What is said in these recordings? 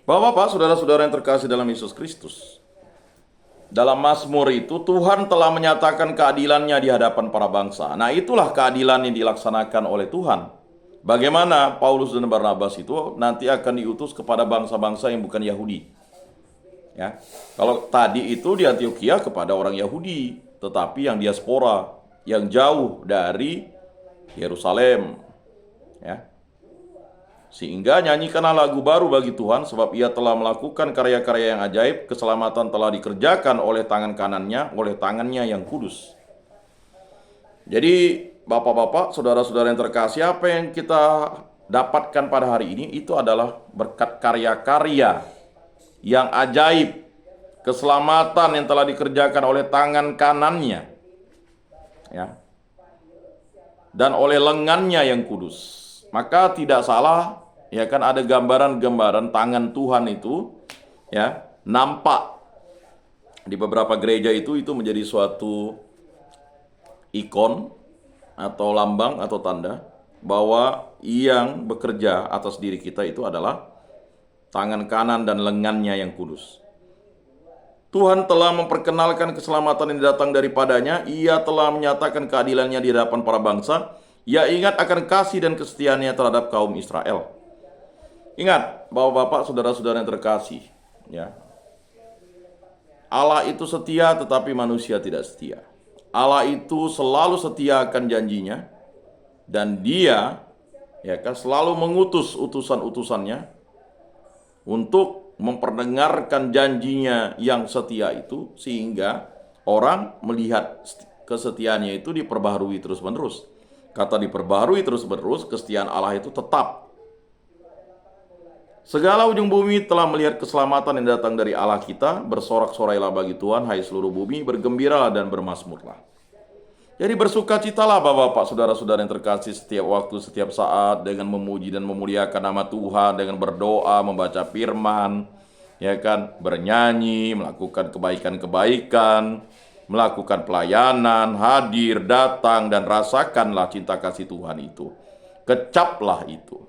Bapak-bapak, saudara-saudara yang terkasih dalam Yesus Kristus. Dalam Mazmur itu Tuhan telah menyatakan keadilannya di hadapan para bangsa. Nah, itulah keadilan yang dilaksanakan oleh Tuhan. Bagaimana Paulus dan Barnabas itu nanti akan diutus kepada bangsa-bangsa yang bukan Yahudi. Ya. Kalau tadi itu di Antioquia kepada orang Yahudi, tetapi yang diaspora, yang jauh dari Yerusalem. Ya. Sehingga nyanyikanlah lagu baru bagi Tuhan, sebab ia telah melakukan karya-karya yang ajaib, keselamatan telah dikerjakan oleh tangan kanannya, oleh tangannya yang kudus. Jadi bapak-bapak, saudara-saudara yang terkasih, apa yang kita dapatkan pada hari ini itu adalah berkat karya-karya yang ajaib, keselamatan yang telah dikerjakan oleh tangan kanannya, ya, dan oleh lengannya yang kudus. Maka tidak salah, ya kan, ada gambaran-gambaran tangan Tuhan itu, ya, nampak di beberapa gereja itu menjadi suatu ikon atau lambang atau tanda bahwa yang bekerja atas diri kita itu adalah tangan kanan dan lengannya yang kudus. Tuhan telah memperkenalkan keselamatan yang datang daripadanya. Ia telah menyatakan keadilannya di hadapan para bangsa. Ia ingat akan kasih dan kesetiaannya terhadap kaum Israel. Ingat, bapak-bapak, saudara-saudara yang terkasih, ya, Allah itu setia tetapi manusia tidak setia. Allah itu selalu setia akan janjinya, dan dia, ya kan, selalu mengutus utusan-utusannya untuk memperdengarkan janjinya yang setia itu, sehingga orang melihat kesetiaannya itu diperbaharui terus-menerus. Kata diperbaharui terus-menerus, kesetiaan Allah itu tetap. Segala ujung bumi telah melihat keselamatan yang datang dari Allah kita. Bersorak-sorailah bagi Tuhan, hai seluruh bumi, bergembiralah dan bermasmurlah. Jadi bersukacitalah bapak-bapak, saudara-saudara yang terkasih, setiap waktu, setiap saat, dengan memuji dan memuliakan nama Tuhan, dengan berdoa, membaca firman, ya kan, bernyanyi, melakukan kebaikan-kebaikan, melakukan pelayanan, hadir, datang, dan rasakanlah cinta kasih Tuhan itu. Kecaplah itu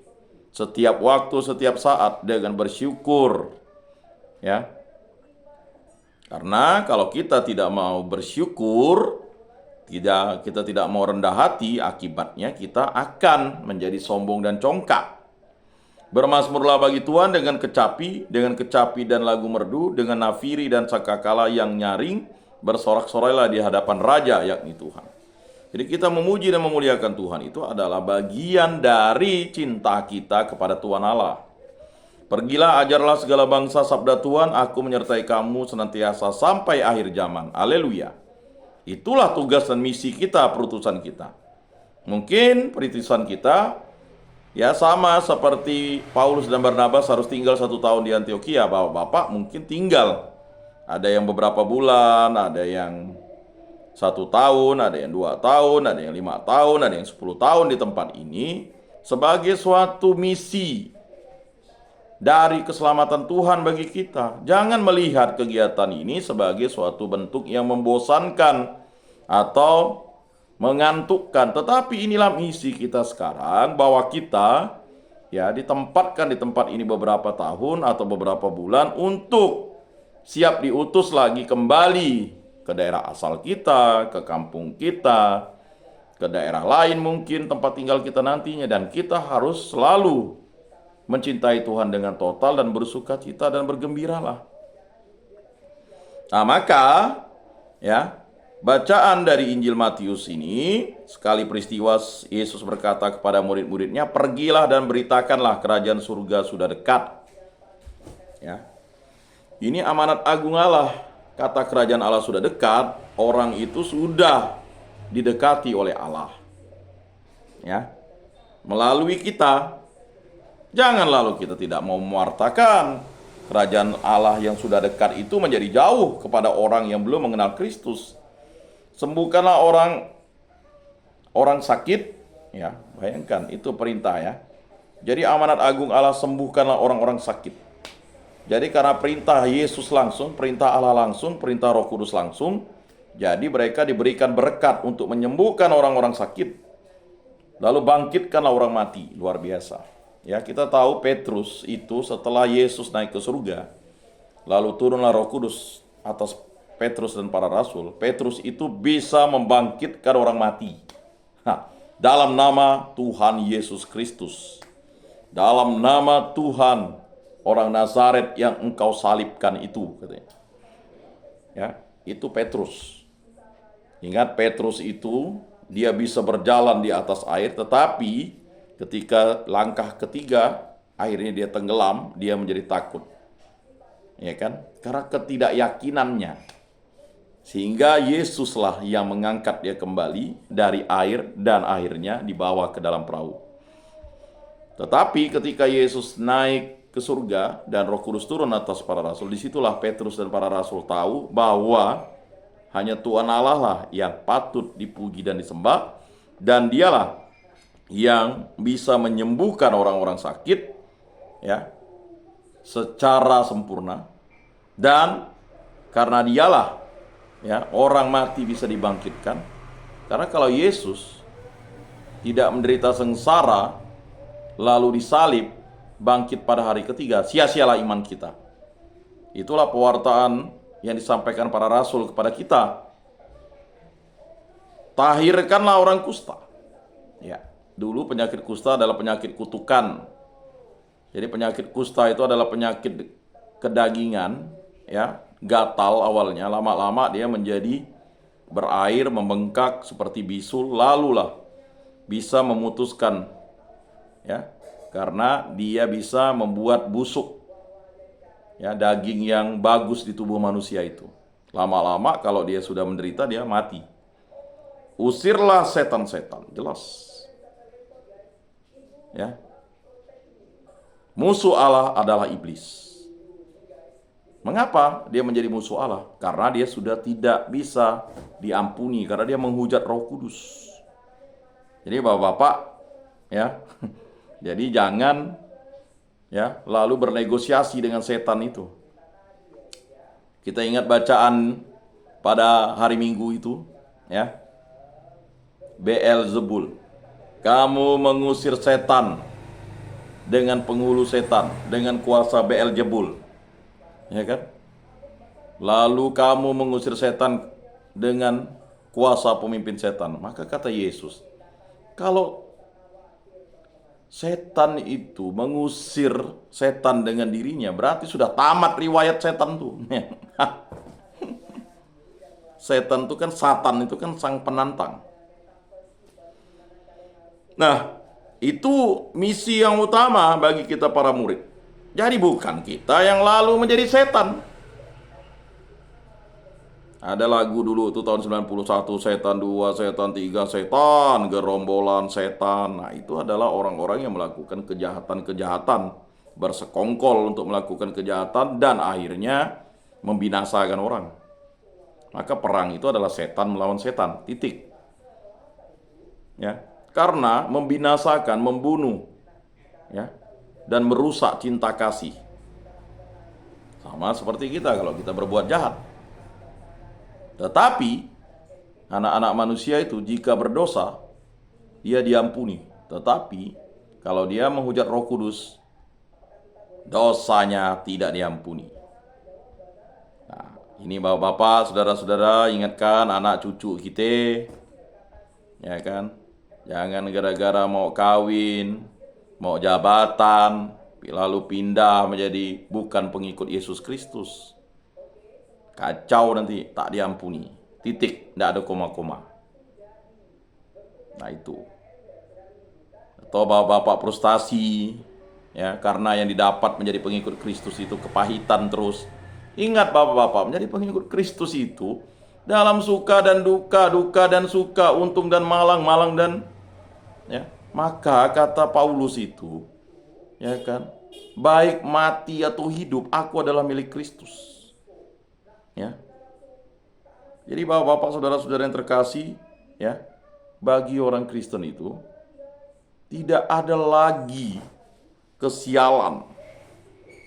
setiap waktu, setiap saat dengan bersyukur, ya. Karena kalau kita tidak mau bersyukur, kita tidak mau rendah hati, akibatnya kita akan menjadi sombong dan congkak. Bermasmurlah bagi Tuhan dengan kecapi dan lagu merdu, dengan nafiri dan sakakala yang nyaring. Bersorak-sorailah di hadapan Raja, yakni Tuhan. Jadi kita memuji dan memuliakan Tuhan itu adalah bagian dari cinta kita kepada Tuhan Allah. Pergilah, ajarlah segala bangsa sabda Tuhan, aku menyertai kamu senantiasa sampai akhir zaman. Haleluya. Itulah tugas dan misi kita, perutusan kita. Mungkin perutusan kita ya sama seperti Paulus dan Barnabas harus tinggal 1 tahun di Antioquia. Bapak mungkin tinggal, ada yang beberapa bulan, ada yang 1 tahun, ada yang 2 tahun, ada yang 5 tahun, ada yang 10 tahun di tempat ini, sebagai suatu misi dari keselamatan Tuhan bagi kita. Jangan melihat kegiatan ini sebagai suatu bentuk yang membosankan atau mengantukkan, tetapi inilah misi kita sekarang, bahwa kita ya ditempatkan di tempat ini beberapa tahun atau beberapa bulan untuk siap diutus lagi kembali ke daerah asal kita, ke kampung kita, ke daerah lain mungkin tempat tinggal kita nantinya. Dan kita harus selalu mencintai Tuhan dengan total dan bersuka cita dan bergembiralah. Nah, maka ya, bacaan dari Injil Matius ini, sekali peristiwa Yesus berkata kepada murid-muridnya, pergilah dan beritakanlah kerajaan surga sudah dekat. Ya. Ini amanat agung Allah. Kata kerajaan Allah sudah dekat, orang itu sudah didekati oleh Allah. Ya. Melalui kita. Jangan lalu kita tidak mau mewartakan kerajaan Allah yang sudah dekat itu menjadi jauh kepada orang yang belum mengenal Kristus. Sembuhkanlah orang sakit, ya, bayangkan itu perintah ya. Jadi amanat agung Allah, sembuhkanlah orang-orang sakit. Jadi karena perintah Yesus langsung, perintah Allah langsung, perintah Roh Kudus langsung, jadi mereka diberikan berkat untuk menyembuhkan orang-orang sakit. Lalu bangkitkanlah orang mati, luar biasa. Ya, kita tahu Petrus itu setelah Yesus naik ke surga, lalu turunlah Roh Kudus atas Petrus dan para rasul. Petrus itu bisa membangkitkan orang mati. Nah, dalam nama Tuhan Yesus Kristus, dalam nama Tuhan orang Nazaret yang engkau salibkan itu, katanya. Ya, itu Petrus. Ingat, Petrus itu dia bisa berjalan di atas air, tetapi ketika langkah ketiga akhirnya dia tenggelam, dia menjadi takut. Ya kan? Karena ketidakyakinannya. Sehingga Yesuslah yang mengangkat dia kembali dari air dan akhirnya dibawa ke dalam perahu. Tetapi ketika Yesus naik ke surga dan Roh Kudus turun atas para rasul, disitulah Petrus dan para rasul tahu bahwa hanya Tuhan Allah lah yang patut dipuji dan disembah, dan dialah yang bisa menyembuhkan orang-orang sakit, ya, secara sempurna. Dan karena dialah, ya, orang mati bisa dibangkitkan. Karena kalau Yesus tidak menderita sengsara lalu disalib, bangkit pada hari ketiga, sia-sialah iman kita. Itulah pewartaan yang disampaikan para rasul kepada kita. Tahirkanlah orang kusta. Ya, dulu penyakit kusta adalah penyakit kutukan. Jadi penyakit kusta itu adalah penyakit kedagingan, ya, gatal awalnya, lama-lama dia menjadi berair, membengkak seperti bisul, lalulah bisa memutuskan, ya, karena dia bisa membuat busuk, ya, daging yang bagus di tubuh manusia itu. Lama-lama kalau dia sudah menderita, dia mati. Usirlah setan-setan, jelas. Ya. Musuh Allah adalah iblis. Mengapa dia menjadi musuh Allah? Karena dia sudah tidak bisa diampuni, karena dia menghujat Roh Kudus. Jadi Bapak-bapak, ya, jadi jangan, ya, lalu bernegosiasi dengan setan itu. Kita ingat bacaan pada hari Minggu itu, ya, Beelzebul. Kamu mengusir setan dengan penghulu setan, dengan kuasa Beelzebul, ya kan? Lalu kamu mengusir setan dengan kuasa pemimpin setan. Maka kata Yesus, kalau setan itu mengusir setan dengan dirinya, berarti sudah tamat riwayat setan tuh. Setan itu kan, Satan itu kan sang penantang. Nah, itu misi yang utama bagi kita para murid. Jadi bukan kita yang lalu menjadi setan. Ada lagu dulu itu tahun 91, setan 2, setan 3, setan, gerombolan setan. Nah, itu adalah orang-orang yang melakukan kejahatan-kejahatan, bersekongkol untuk melakukan kejahatan dan akhirnya membinasakan orang. Maka perang itu adalah setan melawan setan, titik. Ya. Karena membinasakan, membunuh, ya, dan merusak cinta kasih. Sama seperti kita kalau kita berbuat jahat. Tetapi anak-anak manusia itu jika berdosa, dia diampuni. Tetapi kalau dia menghujat Roh Kudus, dosanya tidak diampuni. Nah, ini bapak-bapak, saudara-saudara, ingatkan anak cucu kita, ya kan? Jangan gara-gara mau kawin, mau jabatan, lalu pindah menjadi bukan pengikut Yesus Kristus. Kacau nanti, tak diampuni. Titik, tidak ada koma-koma. Nah itu. Atau bapak-bapak frustasi, ya, karena yang didapat menjadi pengikut Kristus itu kepahitan terus. Ingat bapak-bapak, menjadi pengikut Kristus itu dalam suka dan duka, duka dan suka, untung dan malang, malang dan, ya, maka kata Paulus itu, ya kan, baik mati atau hidup, aku adalah milik Kristus. Ya. Jadi bapak-bapak, saudara-saudara yang terkasih, ya, bagi orang Kristen itu tidak ada lagi kesialan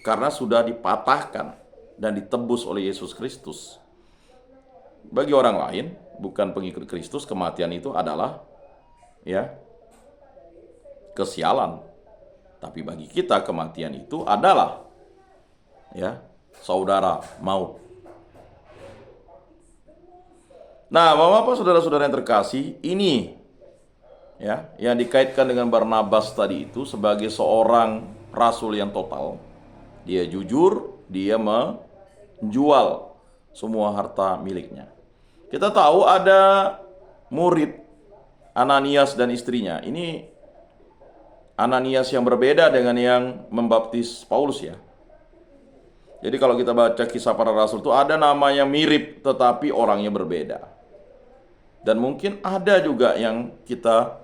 karena sudah dipatahkan dan ditebus oleh Yesus Kristus. Bagi orang lain, bukan pengikut Kristus, kematian itu adalah, ya, kesialan. Tapi bagi kita kematian itu adalah ya saudara maut. Nah, Bapak-bapak, saudara-saudara yang terkasih, ini ya yang dikaitkan dengan Barnabas tadi itu sebagai seorang rasul yang total. Dia jujur, dia menjual semua harta miliknya. Kita tahu ada murid Ananias dan istrinya. Ini Ananias yang berbeda dengan yang membaptis Paulus ya. Jadi kalau kita baca kisah para rasul itu ada namanya mirip tetapi orangnya berbeda. Dan mungkin ada juga yang kita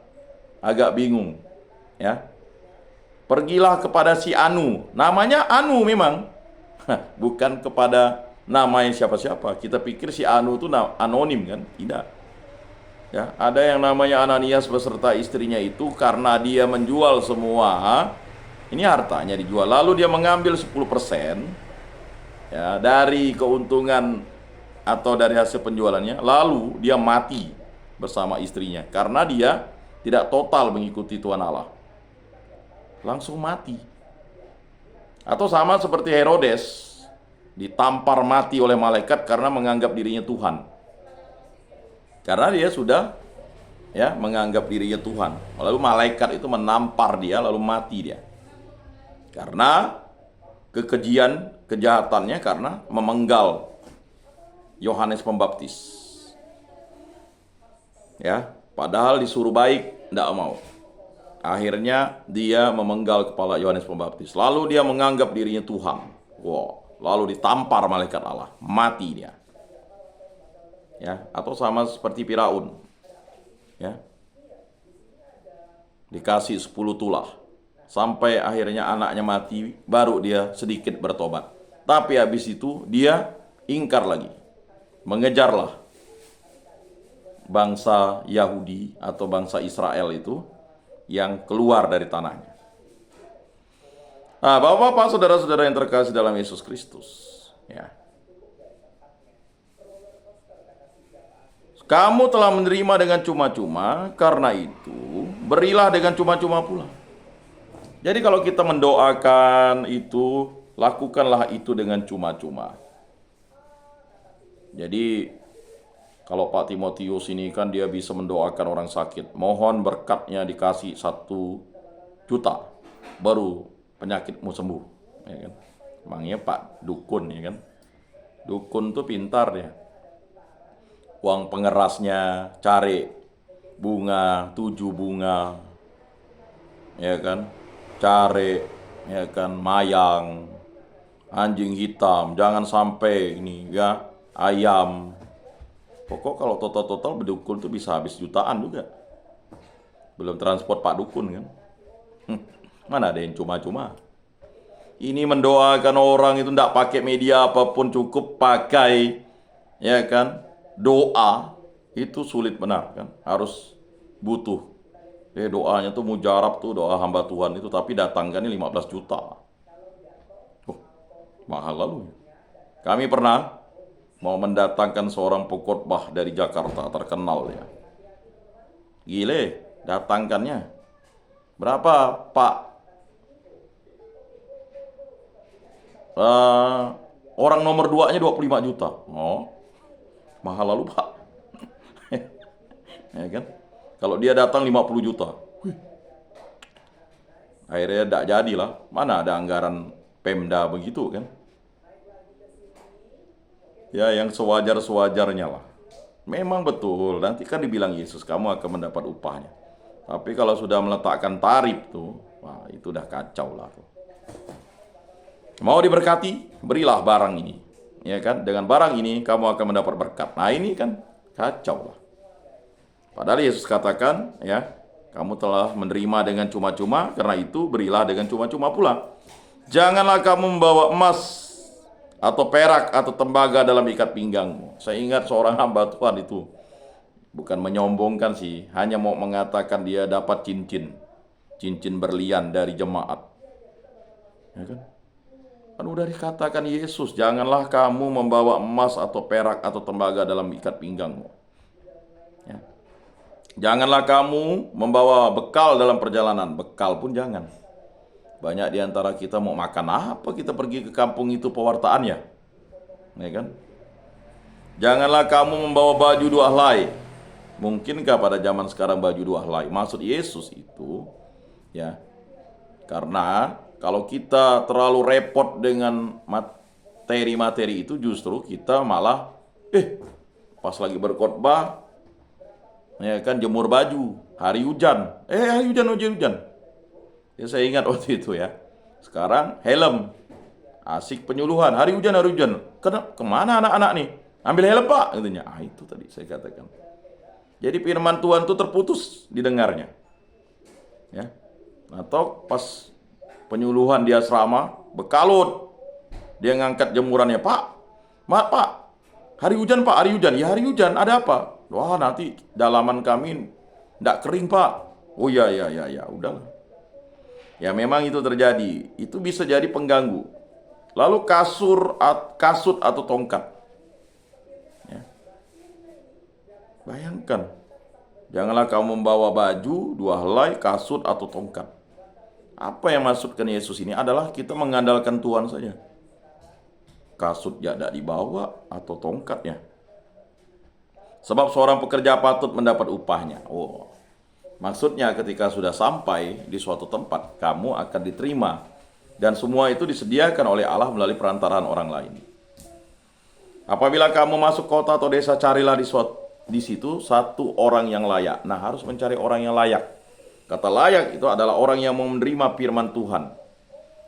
agak bingung ya. Pergilah kepada si Anu. Namanya Anu memang. Bukan kepada namanya siapa-siapa. Kita pikir si Anu itu anonim kan? Tidak. Ya, ada yang namanya Ananias beserta istrinya itu karena dia menjual semua, ini hartanya dijual, lalu dia mengambil 10% ya, dari keuntungan atau dari hasil penjualannya, lalu dia mati bersama istrinya karena dia tidak total mengikuti Tuhan Allah. Langsung mati. Atau sama seperti Herodes, ditampar mati oleh malaikat karena menganggap dirinya Tuhan. Karena dia sudah ya menganggap dirinya Tuhan. Lalu malaikat itu menampar dia lalu mati dia. Karena kekejian, kejahatannya karena memenggal Yohanes Pembaptis. Ya, padahal disuruh baik, tidak mau. Akhirnya dia memenggal kepala Yohanes Pembaptis. Lalu dia menganggap dirinya Tuhan. Wow. Lalu ditampar malaikat Allah, mati dia. Ya, atau sama seperti Firaun. Ya. Dikasih 10 tulah. Sampai akhirnya anaknya mati, baru dia sedikit bertobat. Tapi habis itu dia ingkar lagi. Mengejarlah bangsa Yahudi atau bangsa Israel itu yang keluar dari tanahnya. Nah, Bapak-bapak, saudara-saudara yang terkasih dalam Yesus Kristus, ya. Kamu telah menerima dengan cuma-cuma, karena itu berilah dengan cuma-cuma pula. Jadi kalau kita mendoakan itu, lakukanlah itu dengan cuma-cuma. Jadi kalau Pak Timotius ini kan dia bisa mendoakan orang sakit, mohon berkatnya dikasih 1 juta, baru penyakitmu sembuh, ya kan? Emangnya Pak dukun, ya kan? Dukun tuh pintar ya. Uang pengerasnya cari bunga 7 bunga, ya kan? Cari, ya kan, mayang, anjing hitam, jangan sampai ini ya, ayam. Pokok kalau total berdukun tuh bisa habis jutaan juga. Belum transport Pak Dukun kan. Mana ada yang cuma-cuma. Ini mendoakan orang itu tidak pakai media apapun, cukup pakai ya kan doa, itu sulit benar kan. Harus butuh. Doanya tuh mujarab tuh, doa hamba Tuhan itu, tapi datangkannya 15 juta. Mahal lalu. Kami pernah mau mendatangkan seorang pengkhotbah dari Jakarta terkenal ya. Gile, datangkannya. Berapa, Pak? Orang nomor 2-nya 25 juta. Oh, mahal lalu, Pak. Ya kan? Kalau dia datang 50 juta. Akhirnya tidak jadilah. Mana ada anggaran Pemda begitu kan? Ya, yang sewajar-sewajarnya lah. Memang betul, nanti kan dibilang Yesus, kamu akan mendapat upahnya. Tapi kalau sudah meletakkan tarif tuh, wah itu udah kacau lah tuh. Mau diberkati, berilah barang ini. Ya kan? Dengan barang ini kamu akan mendapat berkat. Nah, ini kan kacau lah. Padahal Yesus katakan, ya, kamu telah menerima dengan cuma-cuma, karena itu berilah dengan cuma-cuma pula. Janganlah kamu membawa emas atau perak atau tembaga dalam ikat pinggangmu. Saya ingat seorang hamba Tuhan itu, bukan menyombongkan sih, hanya mau mengatakan dia dapat cincin berlian dari jemaat. Ya kan? Kan udah dikatakan Yesus, janganlah kamu membawa emas atau perak atau tembaga dalam ikat pinggangmu. Ya. Janganlah kamu membawa bekal dalam perjalanan, bekal pun jangan. Banyak di antara kita mau makan apa kita pergi ke kampung itu pewartaannya, ya kan? Janganlah kamu membawa baju 2 helai. Mungkinkah pada zaman sekarang baju 2 helai? Maksud Yesus itu, ya, karena kalau kita terlalu repot dengan materi-materi itu, justru kita malah, pas lagi berkhotbah, ya kan, jemur baju, hari hujan, hujan. Ya, saya ingat waktu itu ya. Sekarang helm, asik penyuluhan, hari hujan. Kemana anak-anak nih? Ambil helm Pak, katanya. Itu tadi saya katakan. Jadi firman Tuhan itu terputus didengarnya. Ya. Atau pas penyuluhan di asrama, bekalut. Dia ngangkat jemurannya, Pak, hari hujan Pak, hari hujan. Ya hari hujan, ada apa? Wah, nanti dalaman kami tidak kering Pak. Oh ya, udahlah. Ya memang itu terjadi. Itu bisa jadi pengganggu. Lalu kasut atau tongkat. Ya. Bayangkan. Janganlah kamu membawa baju 2 helai, kasut atau tongkat. Apa yang maksudkan Yesus ini adalah kita mengandalkan Tuhan saja. Kasut ya tidak dibawa atau tongkatnya. Sebab seorang pekerja patut mendapat upahnya. Maksudnya ketika sudah sampai di suatu tempat, kamu akan diterima. Dan semua itu disediakan oleh Allah melalui perantaraan orang lain. Apabila kamu masuk kota atau desa, carilah di situ satu orang yang layak. Nah, harus mencari orang yang layak. Kata layak itu adalah orang yang mau menerima firman Tuhan.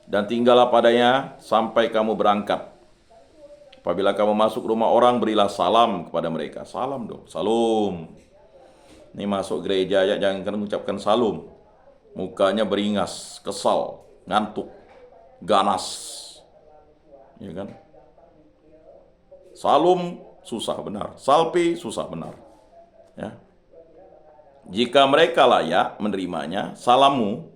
Dan tinggallah padanya sampai kamu berangkat. Apabila kamu masuk rumah orang, berilah salam kepada mereka. Salam dong, salam. Ini masuk gereja ya, jangan mengucapkan salam. Mukanya beringas, kesal, ngantuk, ganas. Ya kan? Salam susah benar, salpi susah benar. Ya. Jika mereka layak menerimanya, salammu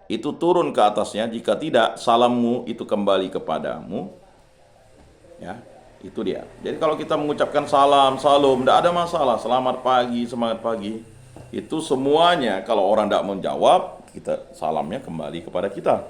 itu turun ke atasnya. Jika tidak, salammu itu kembali kepadamu. Ya. Itu dia. Jadi kalau kita mengucapkan salam, tidak ada masalah. Selamat pagi, semangat pagi. Itu semuanya kalau orang tidak menjawab, salamnya kembali kepada kita.